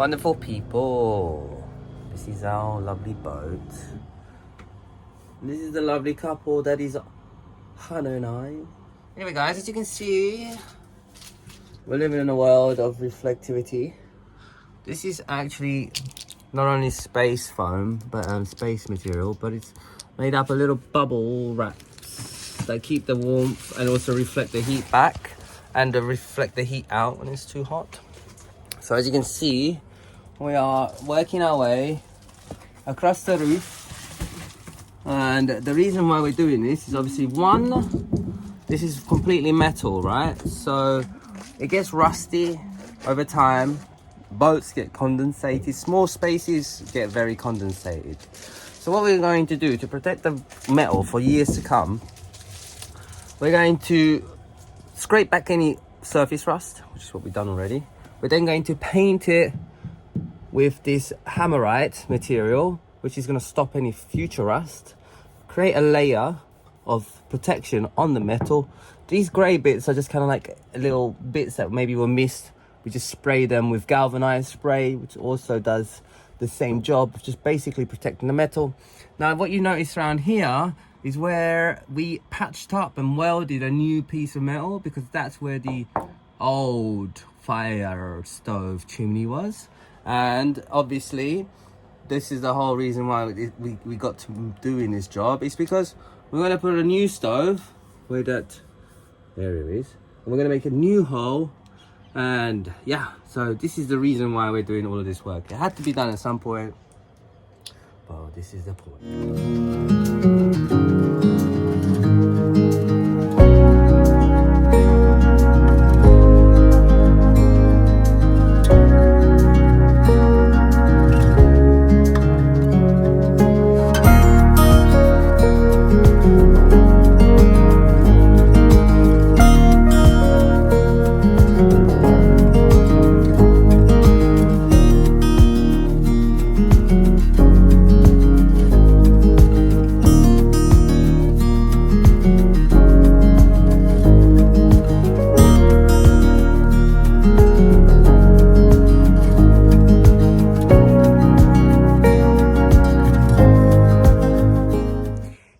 Wonderful people. This is our lovely boat. This is the lovely couple that is Hannah and I. Anyway guys, as you can see, we're living in a world of reflectivity. This is actually not only space foam, but space material, but it's made up of little bubble wraps that keep the warmth and also reflect the heat back and reflect the heat out when it's too hot. So as you can see, we are working our way across the roof. And the reason why we're doing this is obviously one, this is completely metal, right? So it gets rusty over time. Boats get condensated, small spaces get very condensated. So what we're going to do to protect the metal for years to come, we're going to scrape back any surface rust, which is what we've done already. We're then going to paint it with this hammerite material, which is going to stop any future rust, create a layer of protection on the metal. These grey bits are just kind of like little bits that maybe were missed. We just spray them with galvanized spray, which also does the same job, just basically protecting the metal. Now, what you notice around here is where we patched up and welded a new piece of metal, because that's where the old fire stove chimney was. And obviously, this is the whole reason why we got to doing this job. It's because we're going to put a new stove where that area is, and we're going to make a new hole. And yeah, so this is the reason why we're doing all of this work. It had to be done at some point, but this is the point.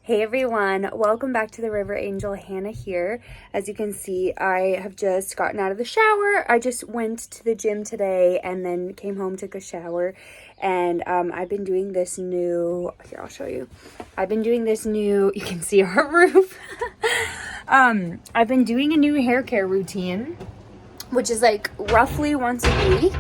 Hey everyone, welcome back to the River Angel. Hannah here. As you can see, I have just gotten out of the shower. I just went to the gym today and then came home, took a shower, and I've been doing this new, here I'll show you. I've been doing this new, you can see our roof. I've been doing a new hair care routine, which is like roughly once a week.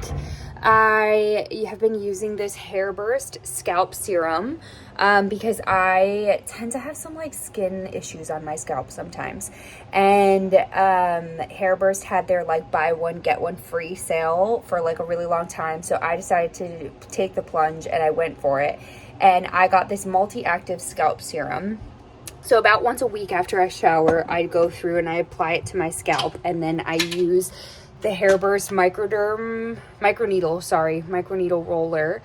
I have been using this Hairburst scalp serum because I tend to have some like skin issues on my scalp sometimes, and Hairburst had their like buy one get one free sale for like a really long time, so I decided to take the plunge and I went for it, and I got this multi-active scalp serum. So about once a week after I shower, I go through and I apply it to my scalp, and then I use the Hairburst microneedle roller,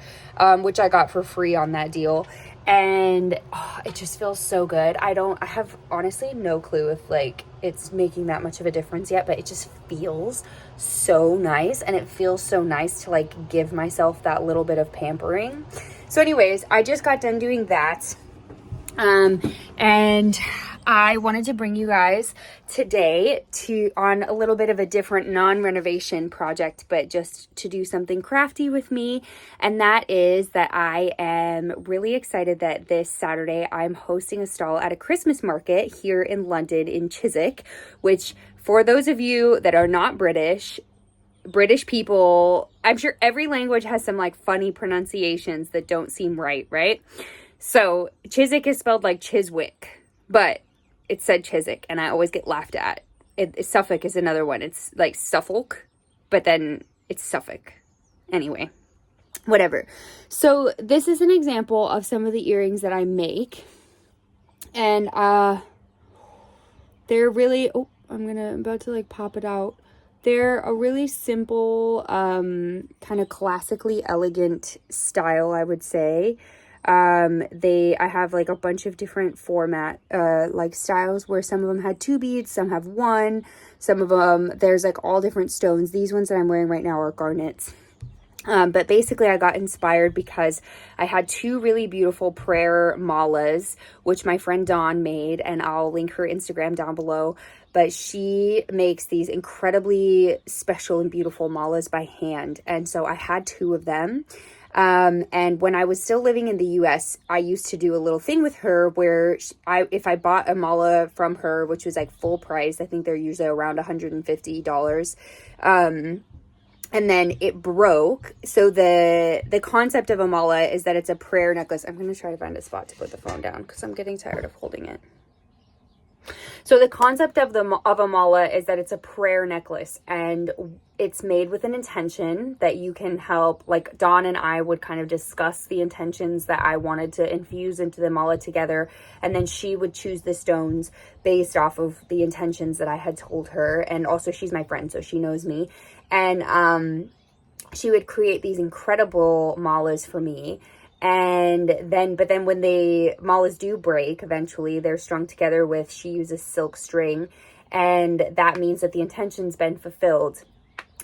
which I got for free on that deal. And it just feels so good. I have honestly no clue if like it's making that much of a difference yet, but it just feels so nice, and it feels so nice to like give myself that little bit of pampering. So anyways, I just got done doing that. And I wanted to bring you guys today on a little bit of a different non-renovation project, but just to do something crafty with me. And that is that I am really excited that this Saturday I'm hosting a stall at a Christmas market here in London in Chiswick, which for those of you that are not British people, I'm sure every language has some like funny pronunciations that don't seem right? So Chiswick is spelled like Chiswick, but it said Chiswick, and I always get laughed at. Suffolk is another one. It's like Suffolk, but then it's Suffolk. Anyway, whatever. So this is an example of some of the earrings that I make. And they're really, I'm about to like pop it out. They're a really simple, kind of classically elegant style, I would say. I have like a bunch of different format, like styles where some of them had 2 beads, some have 1, some of them, there's like all different stones. These ones that I'm wearing right now are garnets. But basically I got inspired because I had two really beautiful prayer malas, which my friend Dawn made, and I'll link her Instagram down below. But she makes these incredibly special and beautiful malas by hand. And so I had two of them. And when I was still living in the US, I used to do a little thing with her where if I bought a mala from her, which was like full price, I think they're usually around $150, and then it broke. So the concept of a mala is that it's a prayer necklace. I'm going to try to find a spot to put the phone down because I'm getting tired of holding it. So the concept of a mala is that it's a prayer necklace, and it's made with an intention that you can help. Like Dawn and I would kind of discuss the intentions that I wanted to infuse into the mala together, and then she would choose the stones based off of the intentions that I had told her. And also she's my friend, so she knows me. And she would create these incredible malas for me. But then when the malas do break, eventually they're strung together with, she uses silk string, and that means that the intention's been fulfilled.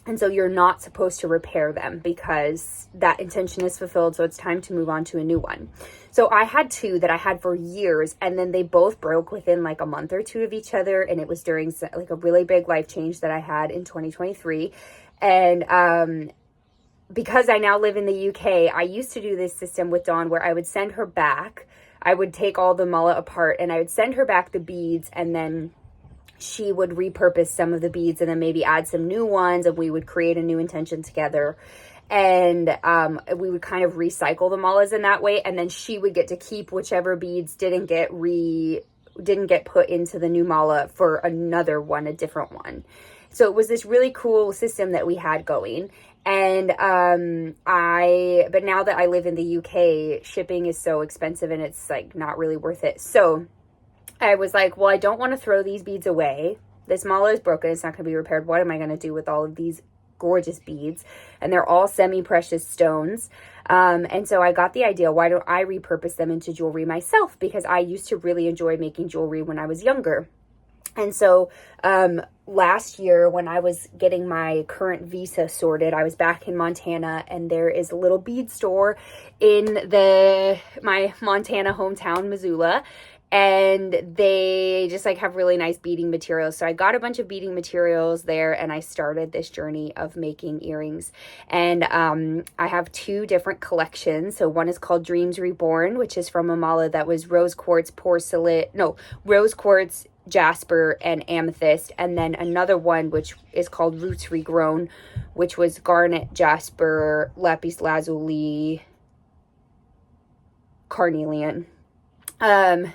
And so you're not supposed to repair them because that intention is fulfilled. So it's time to move on to a new one. So I had two that I had for years, and then they both broke within like a month or two of each other. And it was during like a really big life change that I had in 2023. And, because I now live in the UK, I used to do this system with Dawn where I would send her back. I would take all the mala apart and I would send her back the beads, and then she would repurpose some of the beads and then maybe add some new ones, and we would create a new intention together. And we would kind of recycle the malas in that way, and then she would get to keep whichever beads didn't get put into the new mala for another one, a different one. So it was this really cool system that we had going. And but now that I live in the UK, shipping is so expensive and it's like not really worth it. So I was like, well, I don't want to throw these beads away. This mala is broken. It's not going to be repaired. What am I going to do with all of these gorgeous beads? And they're all semi-precious stones. And so I got the idea, why don't I repurpose them into jewelry myself? Because I used to really enjoy making jewelry when I was younger. And so last year when I was getting my current visa sorted, I was back in Montana, and there is a little bead store in my Montana hometown, Missoula. And they just like have really nice beading materials. So I got a bunch of beading materials there, and I started this journey of making earrings. And I have two different collections. So one is called Dreams Reborn, which is from a mala that was rose quartz, jasper, and amethyst. And then another one which is called Roots Regrown, which was garnet, jasper, lapis lazuli, carnelian.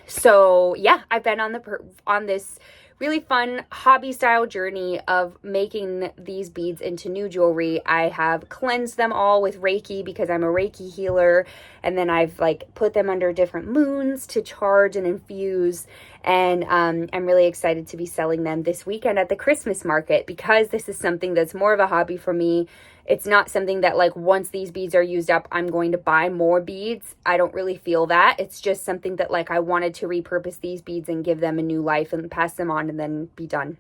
So yeah, I've been on this really fun hobby style journey of making these beads into new jewelry. I have cleansed them all with Reiki because I'm a Reiki healer, and then I've like put them under different moons to charge and infuse. And I'm really excited to be selling them this weekend at the Christmas market, because this is something that's more of a hobby for me. It's not something that like once these beads are used up, I'm going to buy more beads. I don't really feel that. It's just something that like I wanted to repurpose these beads and give them a new life and pass them on and then be done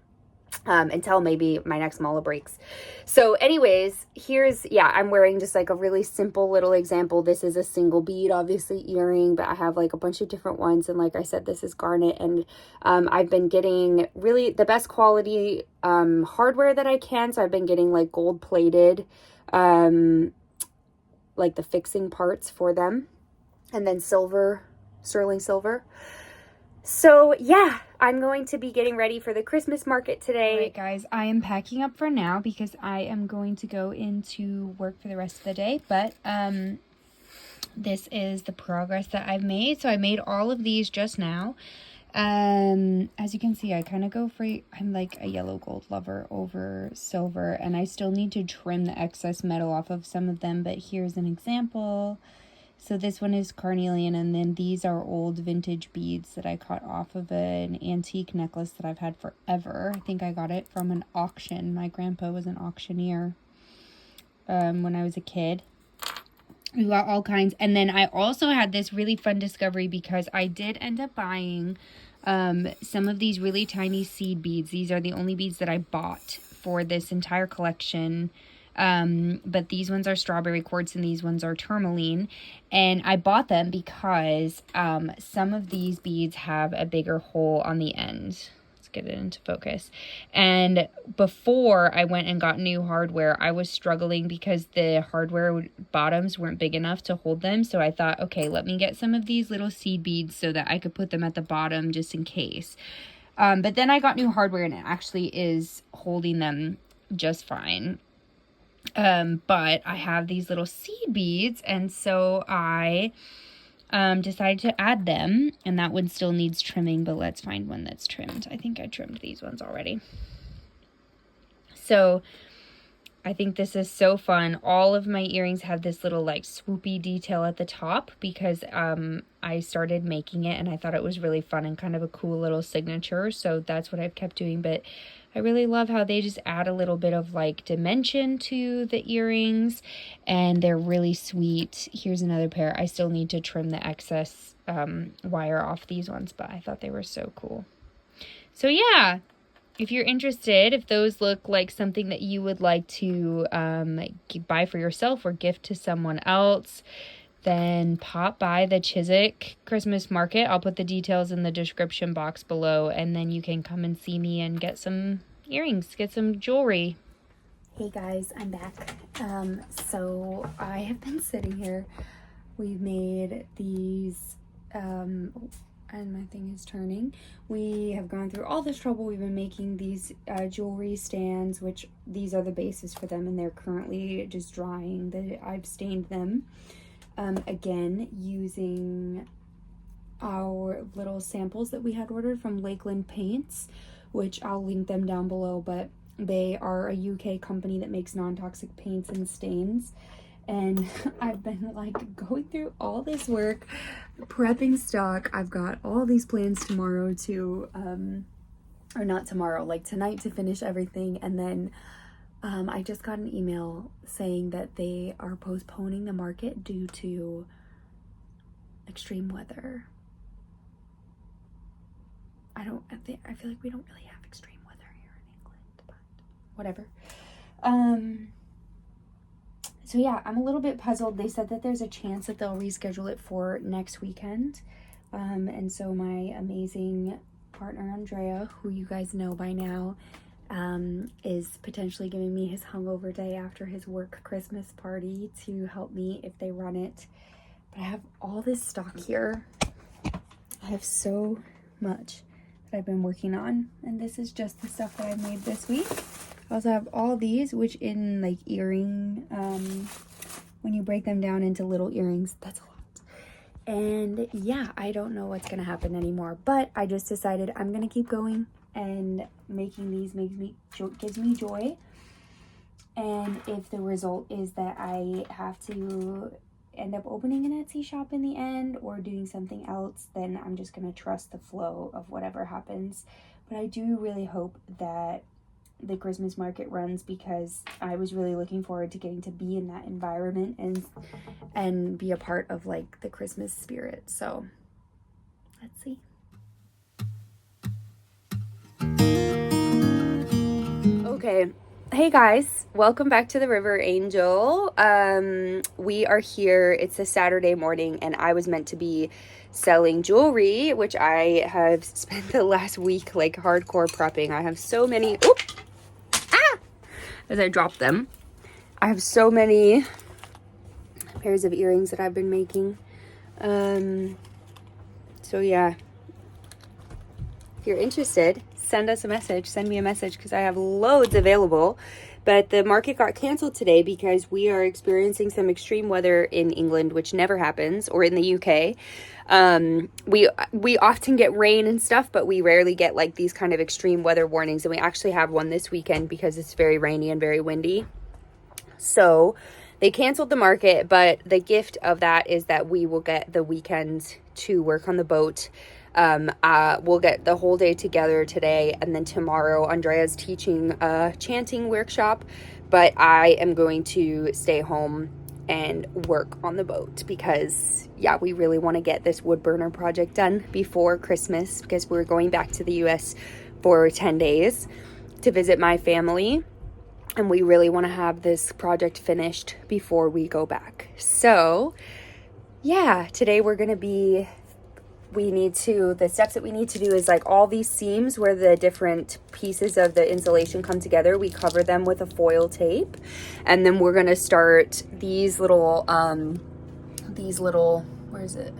until maybe my next mala breaks. So anyways, I'm wearing just like a really simple little example. This is a single bead, obviously earring, but I have like a bunch of different ones. And like I said, this is garnet, and I've been getting really the best quality hardware that I can. So I've been getting like gold plated, like the fixing parts for them, and then silver, sterling silver. So yeah, I'm going to be getting ready for the Christmas market today. All right, guys, I am packing up for now because I am going to go into work for the rest of the day. But this is the progress that I've made. So I made all of these just now. As you can see, I kind of go for, I'm like a yellow gold lover over silver, and I still need to trim the excess metal off of some of them, but here's an example. So this one is carnelian, and then these are old vintage beads that I cut off of an antique necklace that I've had forever. I think I got it from an auction. My grandpa was an auctioneer when I was a kid. We got all kinds. And then I also had this really fun discovery because I did end up buying some of these really tiny seed beads. These are the only beads that I bought for this entire collection. But these ones are strawberry quartz and these ones are tourmaline. And I bought them because some of these beads have a bigger hole on the end. Let's get it into focus. And before I went and got new hardware, I was struggling because the hardware bottoms weren't big enough to hold them. So I thought, okay, let me get some of these little seed beads so that I could put them at the bottom just in case. But then I got new hardware and it actually is holding them just fine. But I have these little seed beads, and so I decided to add them, and that one still needs trimming, but let's find one that's trimmed. I think I trimmed these ones already. So I think this is so fun. All of my earrings have this little like swoopy detail at the top because I started making it and I thought it was really fun and kind of a cool little signature. So that's what I've kept doing. But I really love how they just add a little bit of like dimension to the earrings, and they're really sweet. Here's another pair. I still need to trim the excess wire off these ones, but I thought they were so cool. So yeah, if you're interested, if those look like something that you would like to buy for yourself or gift to someone else, then pop by the Chiswick Christmas market. I'll put the details in the description box below, and then you can come and see me and get some earrings, get some jewelry. Hey guys, I'm back. So I have been sitting here. We've made these, and my thing is turning. We have gone through all this trouble. We've been making these jewelry stands, which these are the bases for them, and they're currently just drying. I've stained them. Again, using our little samples that we had ordered from Lakeland Paints, which I'll link them down below, but they are a UK company that makes non-toxic paints and stains. And I've been like going through all this work, prepping stock. I've got all these plans tomorrow to, or not tomorrow, like tonight to finish everything. And then I just got an email saying that they are postponing the market due to extreme weather. I feel like we don't really have extreme weather here in England, but whatever. So yeah, I'm a little bit puzzled. They said that there's a chance that they'll reschedule it for next weekend. And so my amazing partner, Andrea, who you guys know by now, is potentially giving me his hungover day after his work Christmas party to help me if they run it. But I have all this stock here. I have so much that I've been working on, and this is just the stuff that I've made this week. I also have all these, which in like earring, when you break them down into little earrings, that's a lot. And yeah, I don't know what's gonna happen anymore, but I just decided I'm gonna keep going, and making these gives me joy. And if the result is that I have to end up opening an Etsy shop in the end or doing something else, then I'm just gonna trust the flow of whatever happens. But I do really hope that the Christmas market runs, because I was really looking forward to getting to be in that environment and be a part of like the Christmas spirit. So let's see. Okay, hey guys, welcome back to the River Angel. We are here. It's a Saturday morning, and I was meant to be selling jewelry, which I have spent the last week like hardcore prepping. I have so many as I drop them. I have so many pairs of earrings that I've been making. So yeah, if you're interested, send us a message, send me a message, because I have loads available. But the market got canceled today because we are experiencing some extreme weather in England, which never happens, or in the UK. We often get rain and stuff, but we rarely get like these kind of extreme weather warnings. And we actually have one this weekend because it's very rainy and very windy. So they canceled the market, but the gift of that is that we will get the weekend to work on the boat. We'll get the whole day together today, and then tomorrow Andrea's teaching a chanting workshop, but I am going to stay home and work on the boat because yeah, we really want to get this wood burner project done before Christmas, because we're going back to the US for 10 days to visit my family. and we really want to have this project finished before we go back. So yeah, today we're going to be, the steps that we need to do is like all these seams where the different pieces of the insulation come together, we cover them with a foil tape. And then we're going to start these little, where is it?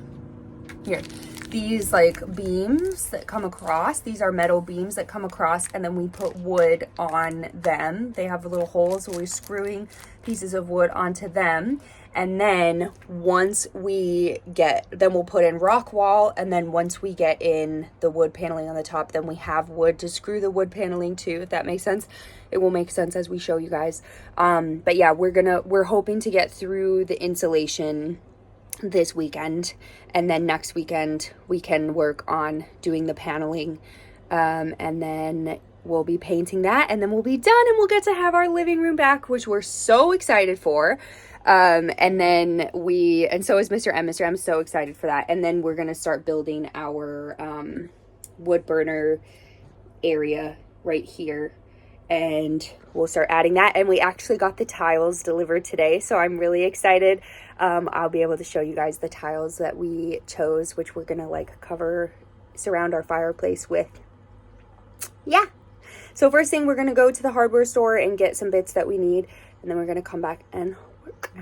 Here. These like beams that come across, these are metal beams that come across, and then we put wood on them. They have little holes, so we're screwing pieces of wood onto them. And then once we then we'll put in rock wall, and then once we get in the wood paneling on the top, then we have wood to screw the wood paneling to, if that makes sense. It will make sense as we show you guys. But yeah, we're hoping to get through the insulation this weekend, and then next weekend we can work on doing the paneling, and then we'll be painting that, and then we'll be done, and we'll get to have our living room back, which we're so excited for. And so is Mr. M. Mr. M is so excited for that. And then we're going to start building our wood burner area right here. And we'll start adding that. And we actually got the tiles delivered today, so I'm really excited. I'll be able to show you guys the tiles that we chose, which we're going to like surround our fireplace with. Yeah. So first thing, we're going to go to the hardware store and get some bits that we need. And then we're going to come back and work.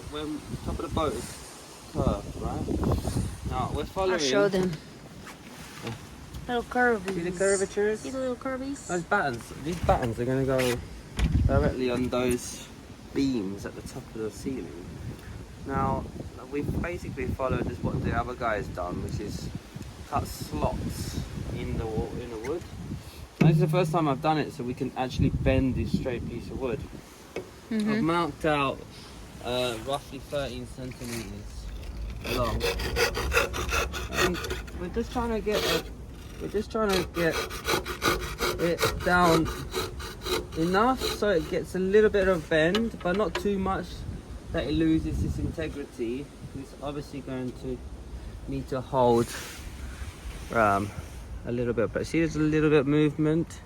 When top of the boat is curved, right? Now we're following. I'll show them. Little curvies. See the curvatures? See the little curvies? Those battens. These battens are going to go directly on those beams at the top of the ceiling. Now we've basically followed what the other guy's done, which is cut slots in the wood. Now, this is the first time I've done it, so we can actually bend this straight piece of wood. Mm-hmm. I've marked out roughly 13 centimeters long, and we're just trying to get it down enough so it gets a little bit of bend, but not too much that it loses its integrity. It's obviously going to need to hold a little bit, but see, there's a little bit of movement.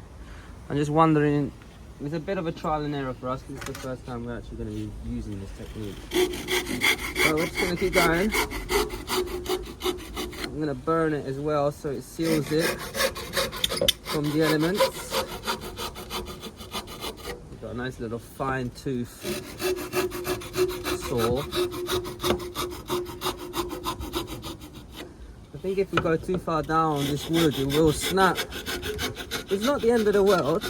I'm just wondering. It's a bit of a trial and error for us because it's the first time we're actually going to be using this technique. So we're just going to keep going. I'm going to burn it as well so it seals it from the elements. We've got a nice little fine tooth saw. I think if we go too far down this wood it will snap. It's not the end of the world.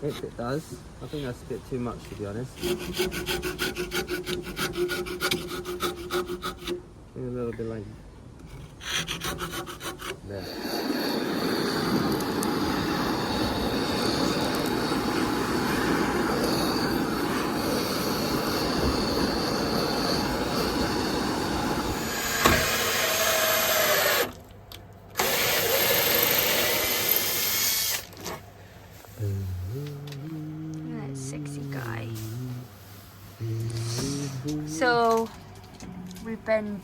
If it does. I think that's a bit too much, to be honest. A little bit like there. So we've been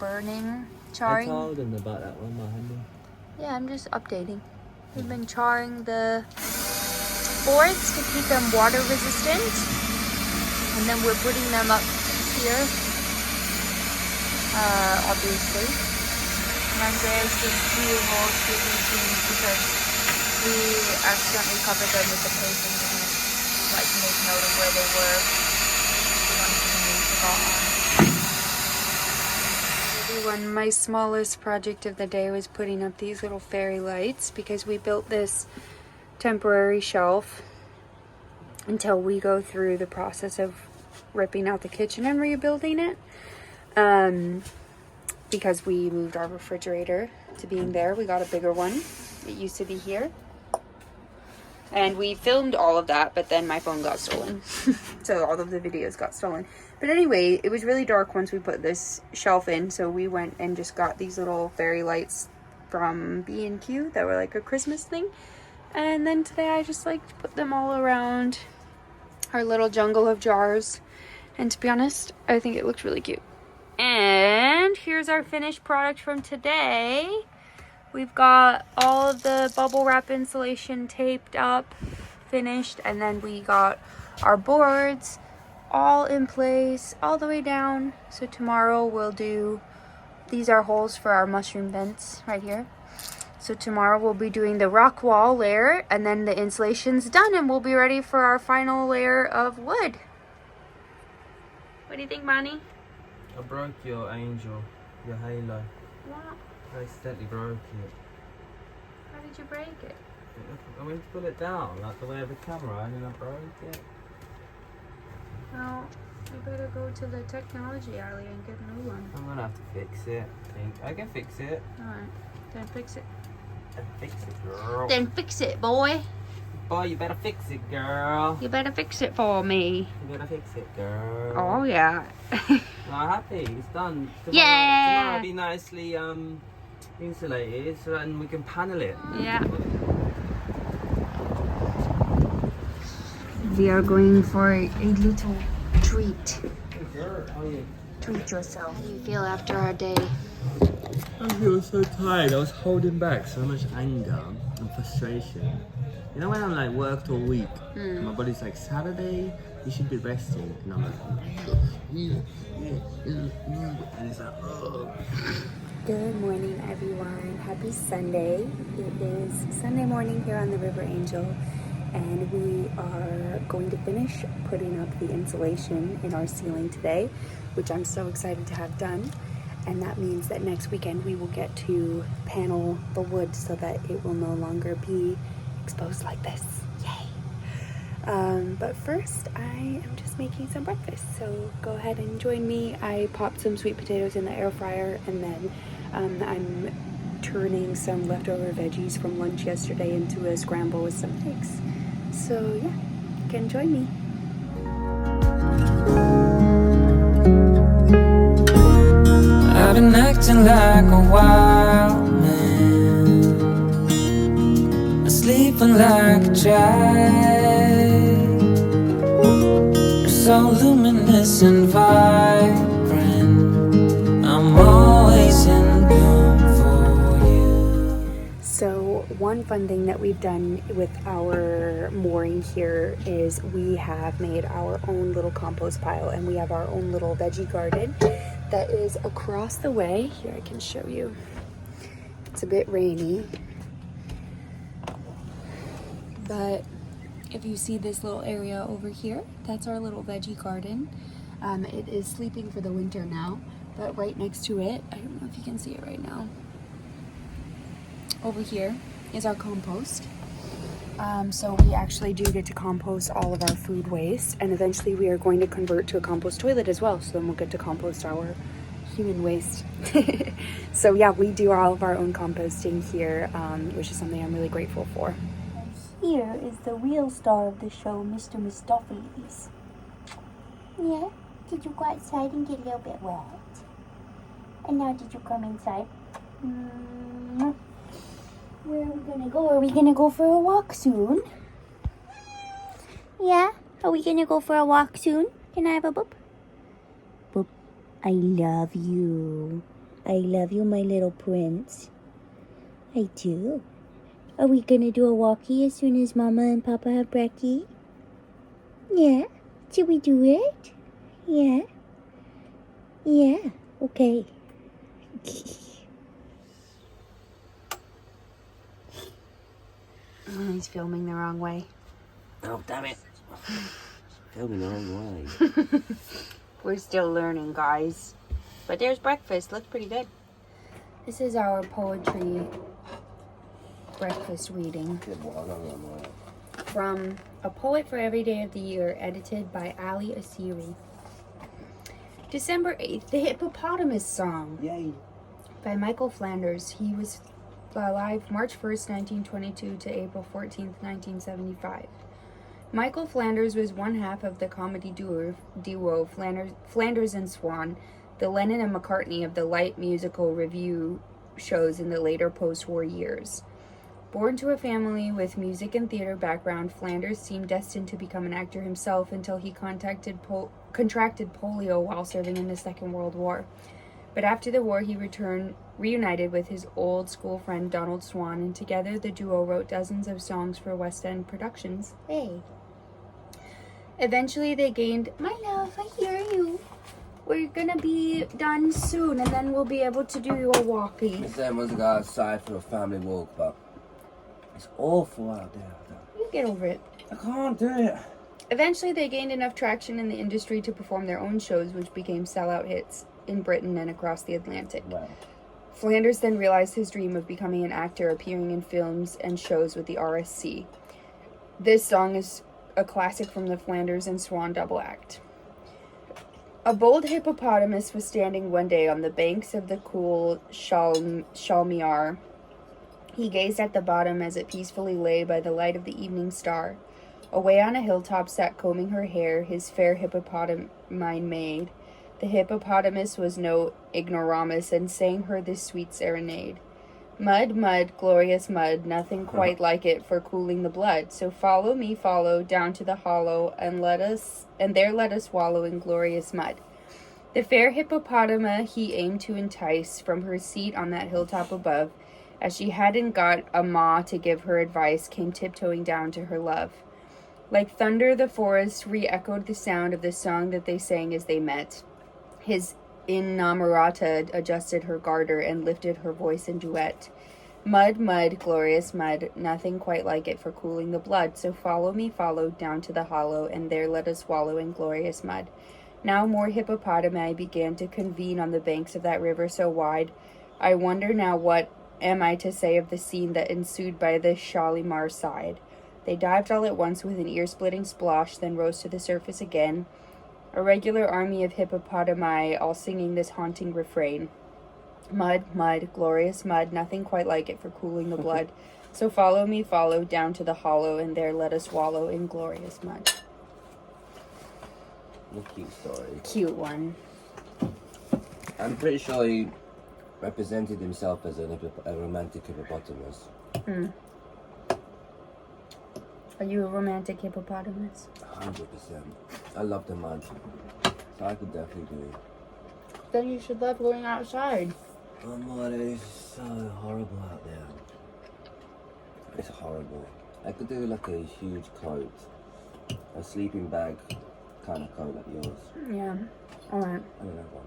charring. I told them about that one, my handy. Yeah, I'm just updating. We've been charring the boards to keep them water resistant, and then we're putting them up here, obviously. And Andreas did 2 holes to these because we accidentally covered them with the tape and didn't like make note of where they were. Everyone, my smallest project of the day was putting up these little fairy lights because we built this temporary shelf until we go through the process of ripping out the kitchen and rebuilding it, because we moved our refrigerator to being there. We got a bigger one. It used to be here. And we filmed all of that, but then my phone got stolen. So all of the videos got stolen. But anyway, it was really dark once we put this shelf in. So we went and just got these little fairy lights from B&Q that were like a Christmas thing. And then today I just like put them all around our little jungle of jars. And to be honest, I think it looked really cute. And here's our finished product from today. We've got all of the bubble wrap insulation taped up, finished, and then we got our boards all in place all the way down. So tomorrow we'll do, these are holes for our mushroom vents right here. So tomorrow we'll be doing the rock wall layer, and then the insulation's done and we'll be ready for our final layer of wood. What do you think, Bonnie? I broke your angel, your halo. What? I accidentally broke it. How did you break it? I went to put it down, like the way of the camera, and then I broke it. Well, you better go to the technology alley and get a new one. I'm gonna have to fix it, I think. I can fix it. Alright, then fix it. Then fix it, girl. Then fix it, boy. Boy, you better fix it, girl. You better fix it for me. You better fix it, girl. Oh, yeah. I'm happy, it's done. Yeah. Tomorrow will be nicely insulated, so then we can panel it. Yeah. We are going for a little treat. Treat yourself. How do you feel after our day? I feel so tired. I was holding back so much anger and frustration. You know when I'm like worked all week, and my body's like, Saturday, you should be resting. And I'm like, and it's like, oh. Good morning, everyone. Happy Sunday. It is Sunday morning here on the River Angel, and we are going to finish putting up the insulation in our ceiling today, which I'm so excited to have done. And that means that next weekend we will get to panel the wood so that it will no longer be exposed like this. Yay! But first, I am just making some breakfast. So go ahead and join me. I popped some sweet potatoes in the air fryer, and then I'm turning some leftover veggies from lunch yesterday into a scramble with some eggs. So yeah, you can join me. I've been acting like a wild man, sleeping like a child. You're so luminous and vibrant, I'm always in bloom for you. So one fun thing that we've done with our mooring here is we have made our own little compost pile, and we have our own little veggie garden that is across the way. Here, I can show you. It's a bit rainy, but if you see this little area over here, that's our little veggie garden. It is sleeping for the winter now, but right next to it, I don't know if you can see it right now, over here is our compost. So we actually do get to compost all of our food waste, and eventually we are going to convert to a compost toilet as well, so then we'll get to compost our human waste. So yeah, we do all of our own composting here, which is something I'm really grateful for. Here is the real star of the show, Mr. Mistopheles. Yeah? Did you go outside and get a little bit wet? And now did you come inside? Where are we gonna go? Are we gonna go for a walk soon? Yeah? Are we gonna go for a walk soon? Can I have a boop? Boop. I love you. I love you, my little prince. I do. Are we gonna do a walkie as soon as Mama and Papa have brekkie? Yeah? Should we do it? Yeah? Yeah. Okay. Oh, he's filming the wrong way. Oh, damn it. Filming the wrong way. We're still learning, guys. But there's breakfast. Looks pretty good. This is our poetry breakfast reading from A Poet for Every Day of the Year, edited by Ali Asiri. December 8th, The Hippopotamus Song. Yay. By Michael Flanders. He was alive March 1st, 1922 to April 14th, 1975. Michael Flanders was one half of the comedy duo Flanders and Swan, the Lennon and McCartney of the light musical revue shows in the later post-war years. Born to a family with music and theater background, Flanders seemed destined to become an actor himself until he contracted polio while serving in the Second World War. But after the war, he reunited with his old school friend Donald Swan, and together the duo wrote dozens of songs for West End productions. Hey. Eventually they gained, my love, I hear you. We're gonna be done soon, and then we'll be able to do your walkie. Miss Em wants to go outside for a family walk, but it's awful out there. You get over it. I can't do it. Eventually they gained enough traction in the industry to perform their own shows, which became sellout hits in Britain and across the Atlantic. Wow. Flanders then realized his dream of becoming an actor, appearing in films and shows with the RSC. This song is a classic from the Flanders and Swan double act. A bold hippopotamus was standing one day on the banks of the cool Shalmiar. He gazed at the bottom as it peacefully lay by the light of the evening star. Away on a hilltop sat combing her hair his fair hippopotamine maid. The hippopotamus was no ignoramus and sang her this sweet serenade. Mud, mud, glorious mud, nothing quite like it for cooling the blood. So follow me, follow, down to the hollow, and there let us wallow in glorious mud. The fair hippopotama he aimed to entice from her seat on that hilltop above, as she hadn't got a ma to give her advice, came tiptoeing down to her love. Like thunder, the forest re-echoed the sound of the song that they sang as they met. His inamorata adjusted her garter and lifted her voice in duet. Mud, mud, glorious mud, nothing quite like it for cooling the blood. So follow me, follow, down to the hollow, and there let us wallow in glorious mud. Now more hippopotami began to convene on the banks of that river so wide. I wonder now what am I to say of the scene that ensued by the Shalimar side. They dived all at once with an ear-splitting splosh, then rose to the surface again. A regular army of hippopotami, all singing this haunting refrain. Mud, mud, glorious mud, nothing quite like it for cooling the blood. So follow me, follow, down to the hollow, and there let us wallow in glorious mud. A cute story. Cute one. I'm pretty sure he represented himself as a romantic hippopotamus. Are you a romantic hippopotamus? 100%. I love the mud. So I could definitely do it. Then you should love going outside. Oh my, it is so horrible out there. It's horrible. I could do like a huge coat. A sleeping bag kind of coat like yours. Yeah. Alright. I don't have one.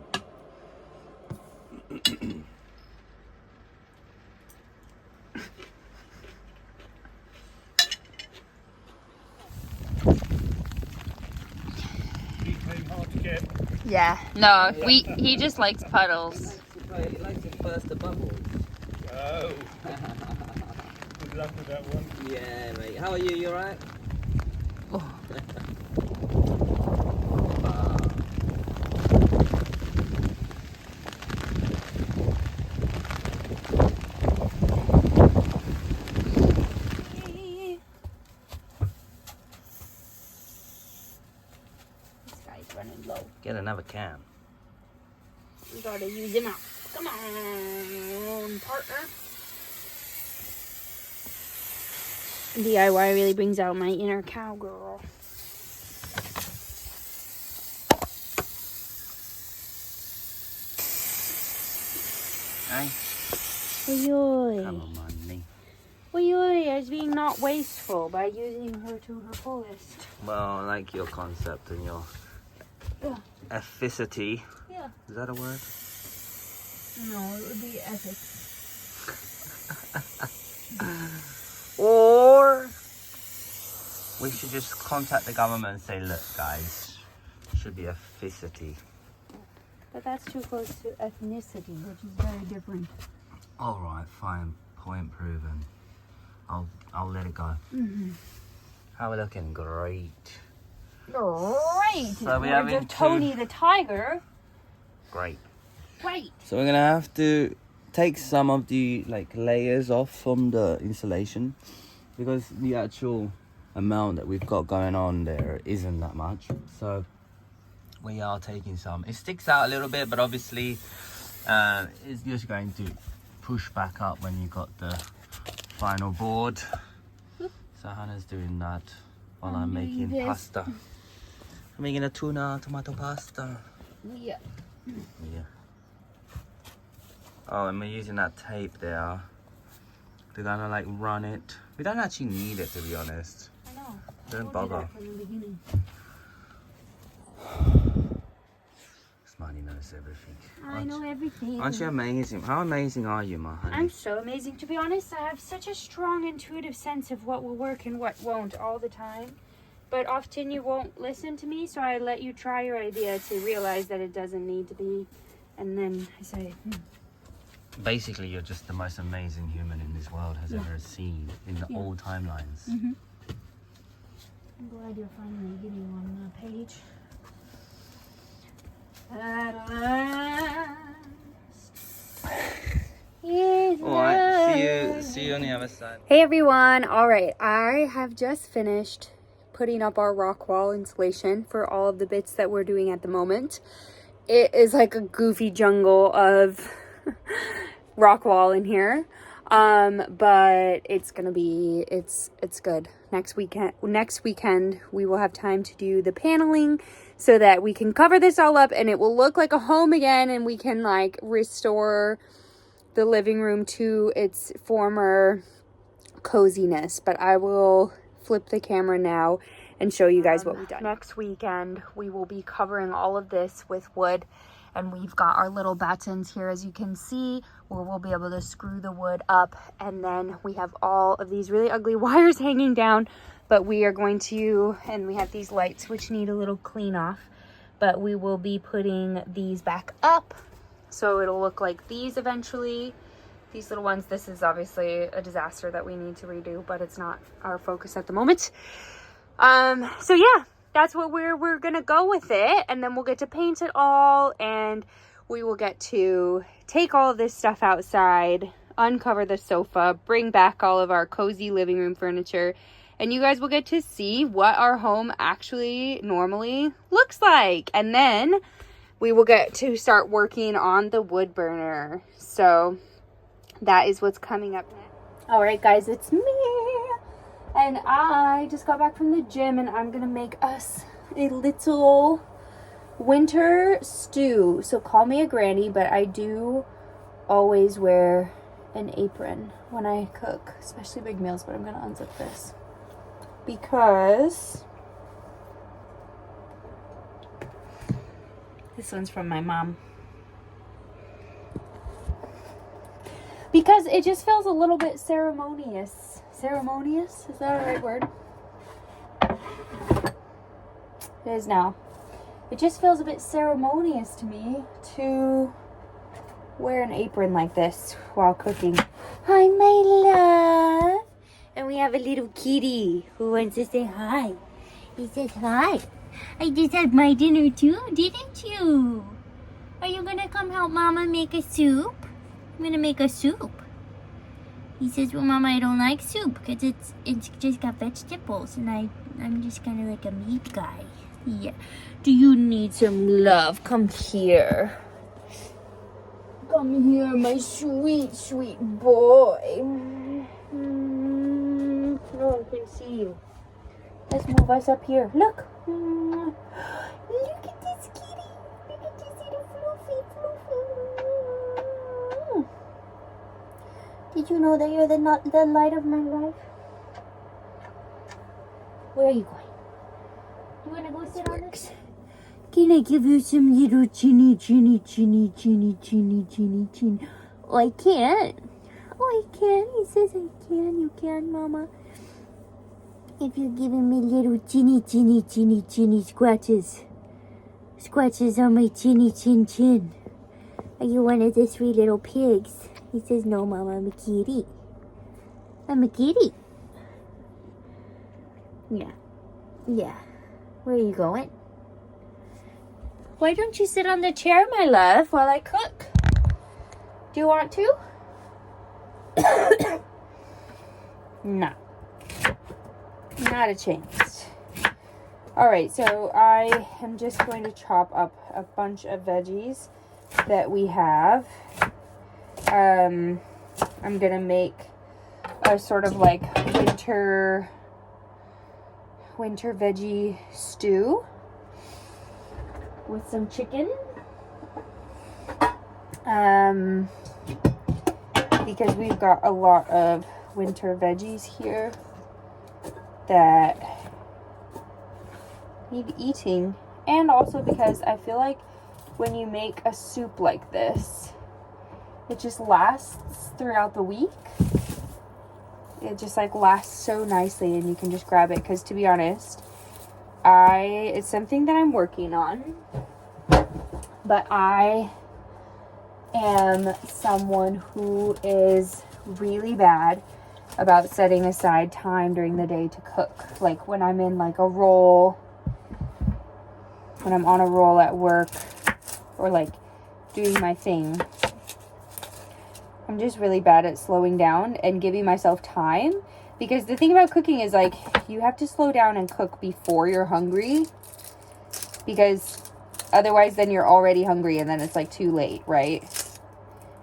Yeah. No, he just likes puddles. He likes to burst the bubbles. Oh. Good luck with that one. Yeah, mate. How are you? You alright? Oh. Running low. Get another can. We gotta use him up. Come on, partner. DIY really brings out my inner cowgirl. Hey? Oi, Come on, money. oi, as being not wasteful by using her to her fullest. Well, I like your concept and your ethicity. Yeah. Is that a word? No, it would be epic. Or we should just contact the government and say, look, guys, it should be ethicity. But that's too close to ethnicity, which is very different. All right, fine. Point proven. I'll let it go. How are we looking? Great. Great! So we Words of Tony the Tiger. Great. Great. So we're gonna have to takes some of the like layers off from the insulation, because the actual amount that we've got going on there isn't that much. So we are taking some. It sticks out a little bit, but obviously it's just going to push back up when you got the final board. So Hannah's doing that while I'm making pasta. I'm making a tuna tomato pasta. Yeah. Yeah. Oh, and we're using that tape there. They're gonna like run it. We don't actually need it, to be honest. I know. Don't bother. From the beginning. Smarty knows everything. I know everything. Aren't you amazing? How amazing are you, my honey? I'm so amazing. To be honest, I have such a strong intuitive sense of what will work and what won't all the time. But often you won't listen to me, so I let you try your idea to realize that it doesn't need to be. And then I say, Basically, you're just the most amazing human in this world has ever seen in all timelines. I'm glad you're finally getting on the page. At last. Alright, see you on the other side. Hey everyone. All right, I have just finished putting up our rock wall insulation for all of the bits that we're doing at the moment. It is like a goofy jungle of rock wall in here. But it's gonna be it's good. Next weekend we will have time to do the paneling so that we can cover this all up and it will look like a home again, and we can like restore the living room to its former coziness. But I will flip the camera now and show you guys what we've done. Next weekend we will be covering all of this with wood, and we've got our little buttons here, as you can see, where we'll be able to screw the wood up. And then we have all of these really ugly wires hanging down, but we are going to, and we have these lights which need a little clean off, but we will be putting these back up so it'll look like these eventually. These little ones, this is obviously a disaster that we need to redo, but it's not our focus at the moment. So yeah, that's what we're gonna go with it, and then we'll get to paint it all, and we will get to take all of this stuff outside, uncover the sofa, bring back all of our cozy living room furniture, and you guys will get to see what our home actually normally looks like. And then we will get to start working on the wood burner. So that is what's coming up next. All right, guys, it's me. And I just got back from the gym, and I'm gonna make us a little winter stew. So call me a granny, but I do always wear an apron when I cook, especially big meals. But I'm gonna unzip this because this one's from my mom. Because it just feels a little bit ceremonious. Ceremonious? Is that a right word? It is now. It just feels a bit ceremonious to me to wear an apron like this while cooking. Hi, my love. And we have a little kitty who wants to say hi. He says hi. I just had my dinner too, didn't you? Are you gonna come help Mama make a soup? I'm gonna make a soup. He says, well, Mama, I don't like soup because it's just got vegetables, and I'm just kind of like a meat guy. Yeah. Do you need some love? Come here. Come here, my sweet, sweet boy. No one can see you. Let's move us up here. Look. Look at this kitty. Look at this little fluffy. Did you know that you're the light of my life? Where are you going? You wanna go sit on this? Can I give you some little chinny? Oh, I can't. Oh, I can. He says I can. You can, Mama. If you're giving me little chinny scratches. Scratches on my chin. Are you one of the sweet little pigs? He says, no, Mama, I'm a kitty. I'm a kitty. Yeah. Where are you going? Why don't you sit on the chair, my love, while I cook? Do you want to? No. Not a chance. Alright, so I am just going to chop up a bunch of veggies that we have. I'm gonna make a sort of like winter veggie stew with some chicken. Because we've got a lot of winter veggies here that need eating, and also because I feel like when you make a soup like this, it just lasts throughout the week. It just like lasts so nicely, and you can just grab it. Because to be honest, it's something that I'm working on, but I am someone who is really bad about setting aside time during the day to cook. Like when I'm in like a roll, when I'm on a roll at work, or like doing my thing, I'm just really bad at slowing down and giving myself time. Because the thing about cooking is like you have to slow down and cook before you're hungry, because otherwise then you're already hungry and then it's like too late, right?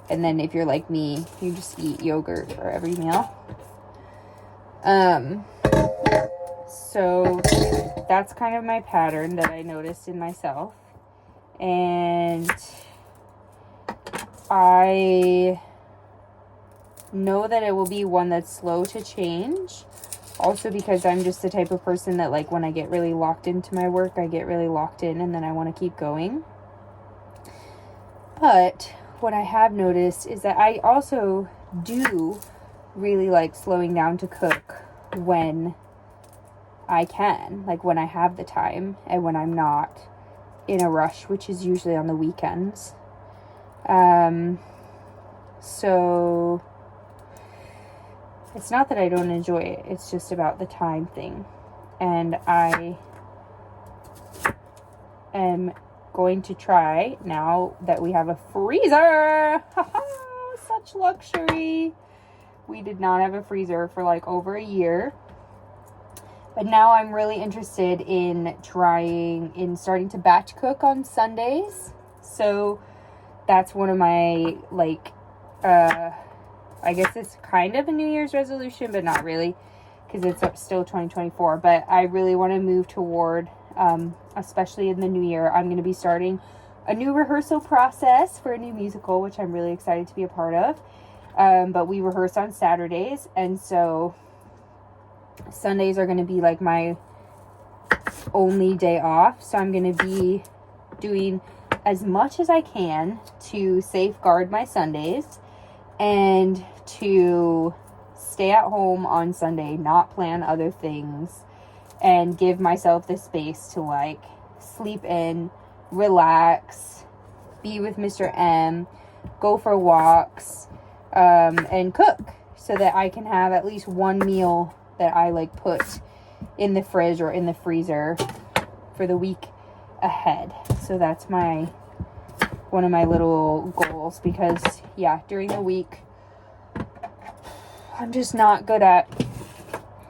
And then if you're like me, you just eat yogurt for every meal. So that's kind of my pattern that I noticed in myself. And I know that it will be one that's slow to change. Also because I'm just the type of person that like when I get really locked into my work, I get really locked in and then I want to keep going. But what I have noticed is that I also do really like slowing down to cook when I can, like when I have the time and when I'm not in a rush, which is usually on the weekends. So it's not that I don't enjoy it, it's just about the time thing. And I am going to try, now that we have a freezer, such luxury. We did not have a freezer for like over a year, but now I'm really interested in starting to batch cook on Sundays. So that's one of my like I guess it's kind of a New Year's resolution, but not really, because it's still 2024. But I really want to move toward, especially in the new year, I'm going to be starting a new rehearsal process for a new musical, which I'm really excited to be a part of. But we rehearse on Saturdays, and so Sundays are going to be like my only day off. So I'm going to be doing as much as I can to safeguard my Sundays and to stay at home on Sunday, not plan other things, and give myself the space to like sleep in, relax, be with Mr. M, go for walks, and cook, so that I can have at least one meal that I like put in the fridge or in the freezer for the week ahead. So that's one of my little goals, because yeah, during the week I'm just not good at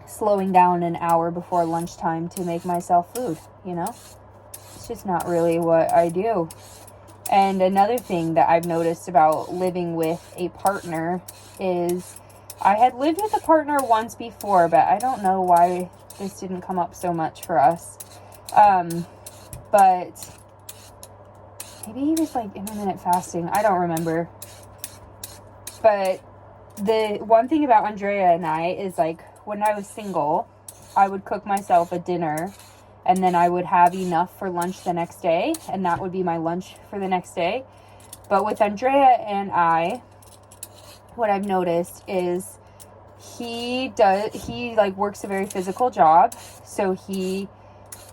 slowing down an hour before lunchtime to make myself food, you know? It's just not really what I do. And another thing that I've noticed about living with a partner is I had lived with a partner once before, but I don't know why this didn't come up so much for us. But maybe he was like intermittent fasting. I don't remember. But the one thing about Andrea and I is like when I was single, I would cook myself a dinner and then I would have enough for lunch the next day, and that would be my lunch for the next day. But with Andrea and I, what I've noticed is he like works a very physical job, so he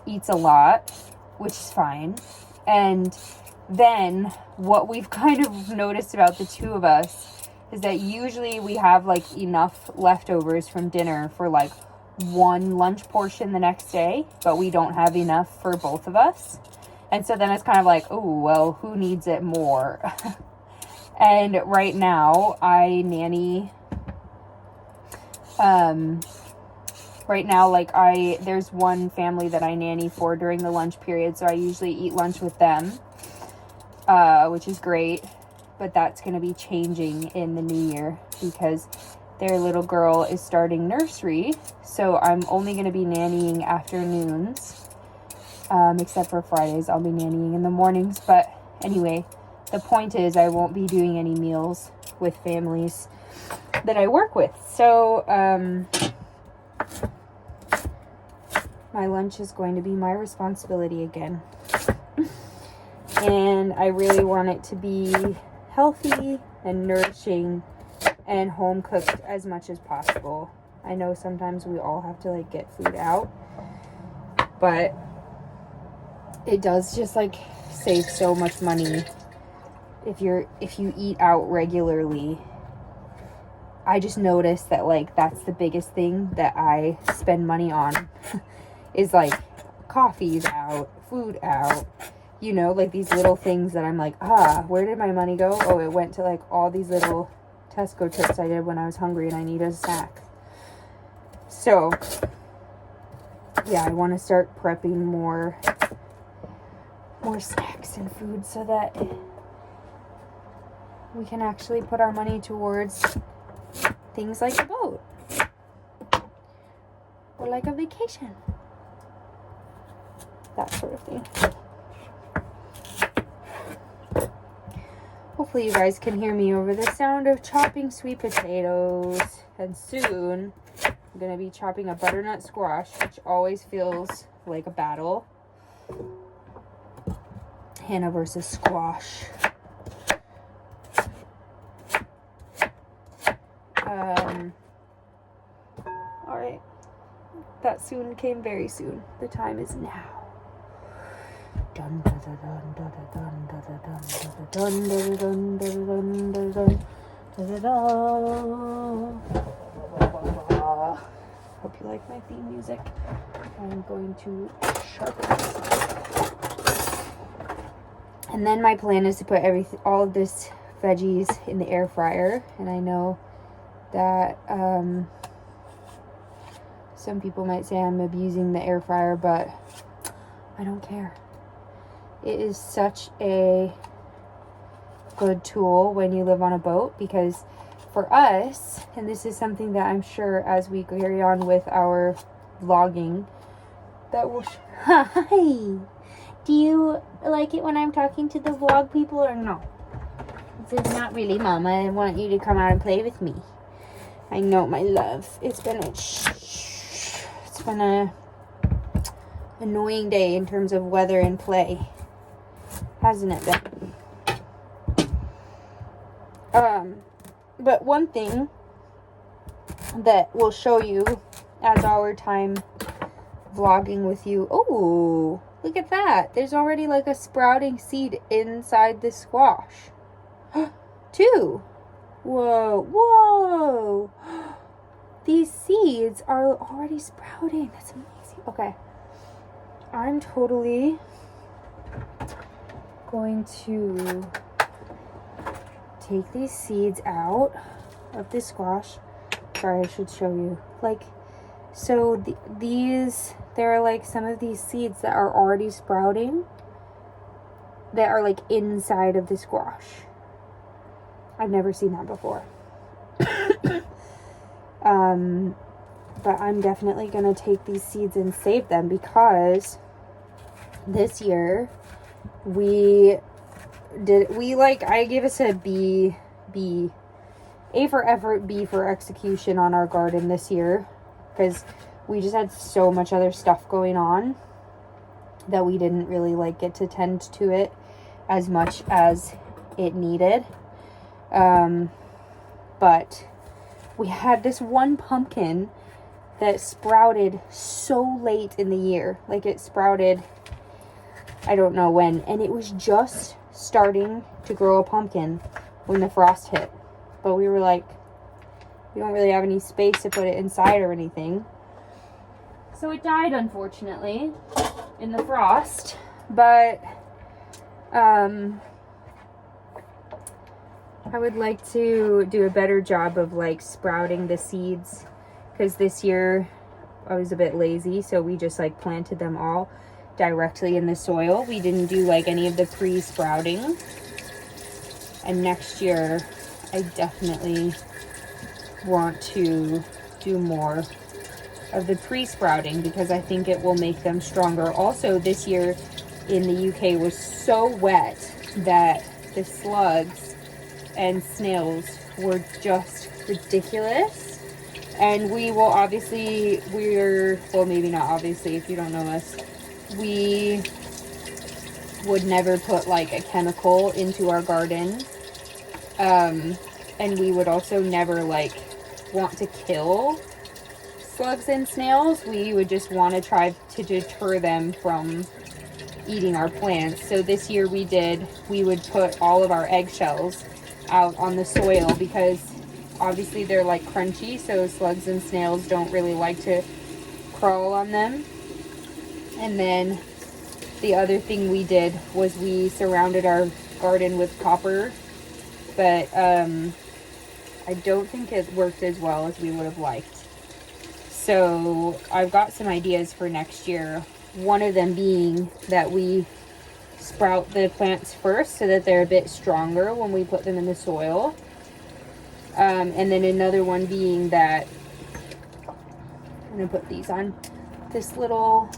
eats a lot, which is fine. And then what we've kind of noticed about the two of us is that usually we have like enough leftovers from dinner for like one lunch portion the next day, but we don't have enough for both of us. And so then it's kind of like, oh, well, who needs it more? And right now I nanny, right now, like there's one family that I nanny for during the lunch period. So I usually eat lunch with them, which is great. But that's going to be changing in the new year because their little girl is starting nursery. So I'm only going to be nannying afternoons, except for Fridays. I'll be nannying in the mornings. But anyway, the point is I won't be doing any meals with families that I work with. So my lunch is going to be my responsibility again. And I really want it to be healthy and nourishing and home cooked as much as possible. I know sometimes we all have to like get food out, but it does just like save so much money if you eat out regularly. I just noticed that like that's the biggest thing that I spend money on is like coffees out, food out. You know, like these little things that I'm like, where did my money go? Oh, it went to like all these little Tesco trips I did when I was hungry and I needed a snack. So, yeah, I want to start prepping more snacks and food so that we can actually put our money towards things like a boat or like a vacation. That sort of thing. Hopefully you guys can hear me over the sound of chopping sweet potatoes. And soon I'm going to be chopping a butternut squash, which always feels like a battle. Hannah versus squash. Alright. That soon came very soon. The time is now. Dun dun dun dun dun dun dun dun dun dun dun dun dun. Hope you like my theme music. I'm going to sharpen this. And then my plan is to put all of this veggies in the air fryer. And I know that some people might say I'm abusing the air fryer, but I don't care. It is such a good tool when you live on a boat because for us, and this is something that I'm sure as we carry on with our vlogging, that will... Hi! Do you like it when I'm talking to the vlog people or no? This is not really, Mama. I want you to come out and play with me. I know, my love. It's been a annoying day in terms of weather and play. Hasn't it been? But one thing that will show you as our time vlogging with you. Oh, look at that. There's already like a sprouting seed inside the squash. 2. Whoa, whoa. These seeds are already sprouting. That's amazing. Okay. I'm totally going to take these seeds out of the squash. Sorry, I should show you. Like, so there are like some of these seeds that are already sprouting that are like inside of the squash. I've never seen that before. But I'm definitely going to take these seeds and save them because this year I gave us a B, A for effort, B for execution on our garden this year because we just had so much other stuff going on that we didn't really like get to tend to it as much as it needed. But we had this one pumpkin that sprouted so late in the year. Like it sprouted, I don't know when, and it was just starting to grow a pumpkin when the frost hit. But we were like, we don't really have any space to put it inside or anything. So it died, unfortunately, in the frost. I would like to do a better job of like sprouting the seeds, because this year I was a bit lazy, so we just like planted them all directly in the soil. We didn't do like any of the pre-sprouting. And next year I definitely want to do more of the pre-sprouting, because I think it will make them stronger. Also, this year in the UK was so wet that the slugs and snails were just ridiculous. And we will obviously, well, maybe not obviously if you don't know us, we would never put like a chemical into our garden. And we would also never like want to kill slugs and snails. We would just want to try to deter them from eating our plants. So this year we would put all of our eggshells out on the soil, because obviously they're like crunchy, so slugs and snails don't really like to crawl on them. And then the other thing we did was we surrounded our garden with copper, but I don't think it worked as well as we would have liked. So I've got some ideas for next year. One of them being that we sprout the plants first so that they're a bit stronger when we put them in the soil. And then another one being that I'm going to put these on this little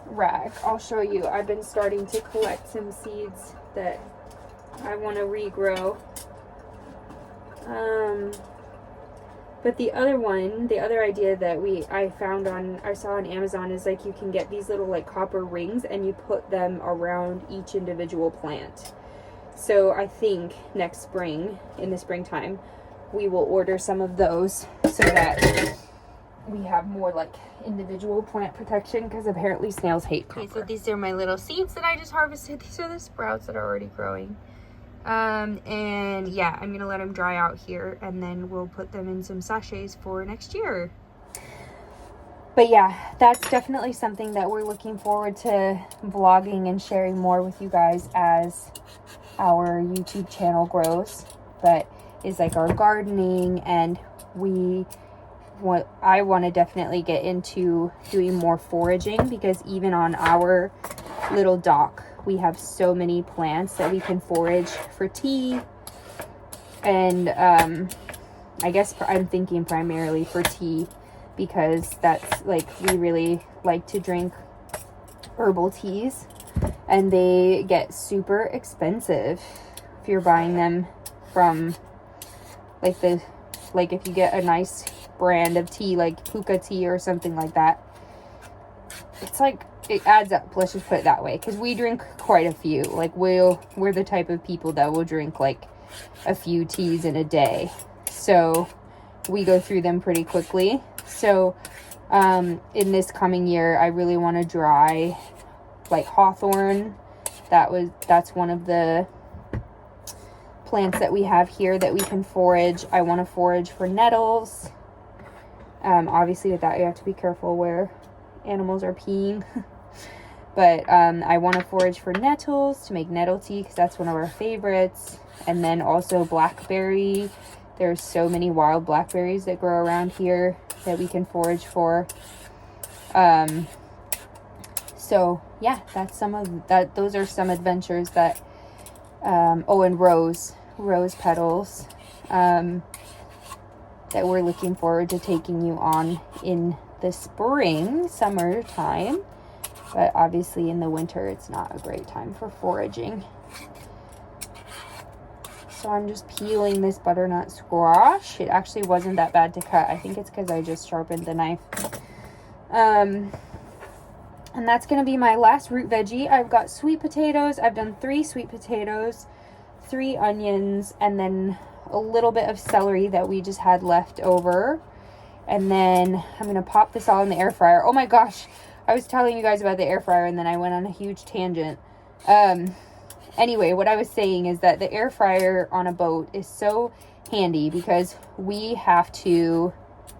rag. I'll show you. I've been starting to collect some seeds that I want to regrow. But the other idea that I saw on Amazon is like you can get these little like copper rings and you put them around each individual plant. So I think next spring, in the springtime, we will order some of those so that we have more like individual plant protection, because apparently snails hate copper. Okay, so these are my little seeds that I just harvested. These are the sprouts that are already growing. And yeah, I'm gonna let them dry out here, and then we'll put them in some sachets for next year. But yeah, that's definitely something that we're looking forward to vlogging and sharing more with you guys as our YouTube channel grows. But is like our gardening, and I want to definitely get into doing more foraging, because even on our little dock we have so many plants that we can forage for tea. And I guess I'm thinking primarily for tea, because that's like, we really like to drink herbal teas, and they get super expensive if you're buying them from like if you get a nice brand of tea like Puka tea or something like that. It's like, it adds up, let's just put it that way, because we drink quite a few. Like we're the type of people that will drink like a few teas in a day, so we go through them pretty quickly. So in this coming year I really want to dry like hawthorn. That's one of the plants that we have here that we can forage. I want to forage for nettles. Obviously with that you have to be careful where animals are peeing. But I want to forage for nettles to make nettle tea, because that's one of our favorites. And then also blackberry. There's so many wild blackberries that grow around here that we can forage for. So yeah, that's those are some adventures that oh, and rose petals that we're looking forward to taking you on in the summertime. But obviously in the winter it's not a great time for foraging. So I'm just peeling this butternut squash. It actually wasn't that bad to cut. I think it's because I just sharpened the knife. And that's going to be my last root veggie. I've got sweet potatoes. I've done 3 sweet potatoes, 3 onions, and then a little bit of celery that we just had left over. And then I'm going to pop this all in the air fryer. Oh my gosh. I was telling you guys about the air fryer and then I went on a huge tangent. Anyway, what I was saying is that the air fryer on a boat is so handy, because we have to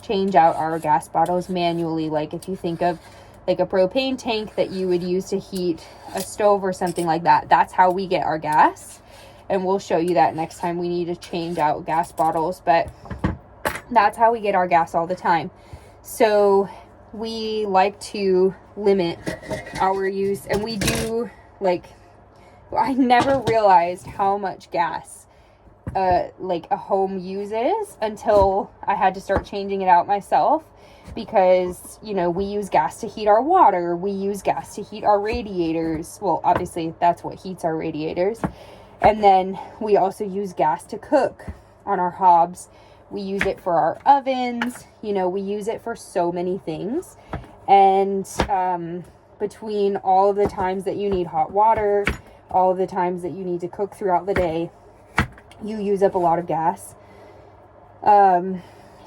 change out our gas bottles manually. Like if you think of like a propane tank that you would use to heat a stove or something like that, that's how we get our gas. and we'll show you that next time we need to change out gas bottles. But that's how we get our gas all the time. So we like to limit our use, and we do, like, I never realized how much gas like a home uses until I had to start changing it out myself, because, you know, we use gas to heat our water, we use gas to heat our radiators. Well, obviously that's what heats our radiators. And then we also use gas to cook on our hobs. We use it for our ovens, you know, we use it for so many things. And between all of the times that you need hot water, all of the times that you need to cook throughout the day, you use up a lot of gas.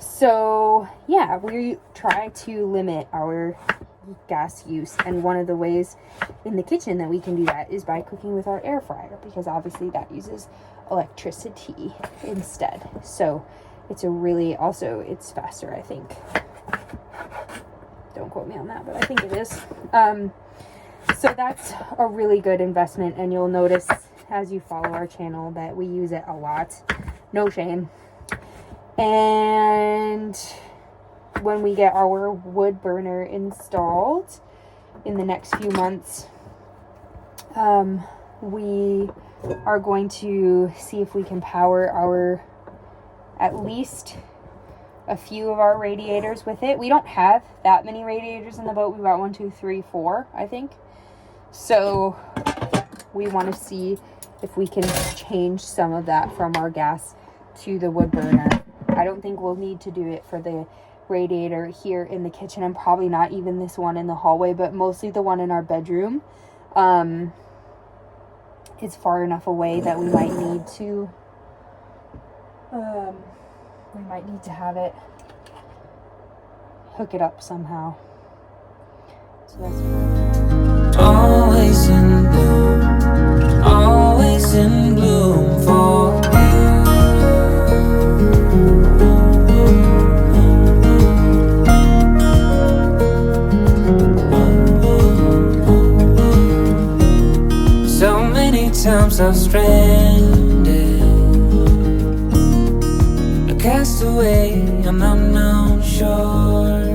So yeah, we try to limit our gas use, and one of the ways in the kitchen that we can do that is by cooking with our air fryer, because obviously that uses electricity instead. So it's it's faster, I think. Don't quote me on that, but I think it is. So that's a really good investment, and you'll notice as you follow our channel that we use it a lot. No shame. And when we get our wood burner installed in the next few months, we are going to see if we can power at least a few of our radiators with it. We don't have that many radiators in the boat. We've got 1, 2, 3, 4, I think. So we want to see if we can change some of that from our gas to the wood burner. I don't think we'll need to do it for the radiator here in the kitchen, and probably not even this one in the hallway, but mostly the one in our bedroom. It's far enough away that we might need to have it, hook it up somehow. So that's Always in bloom, always in bloom for you. So many times I've stranded, a castaway on unknown shore.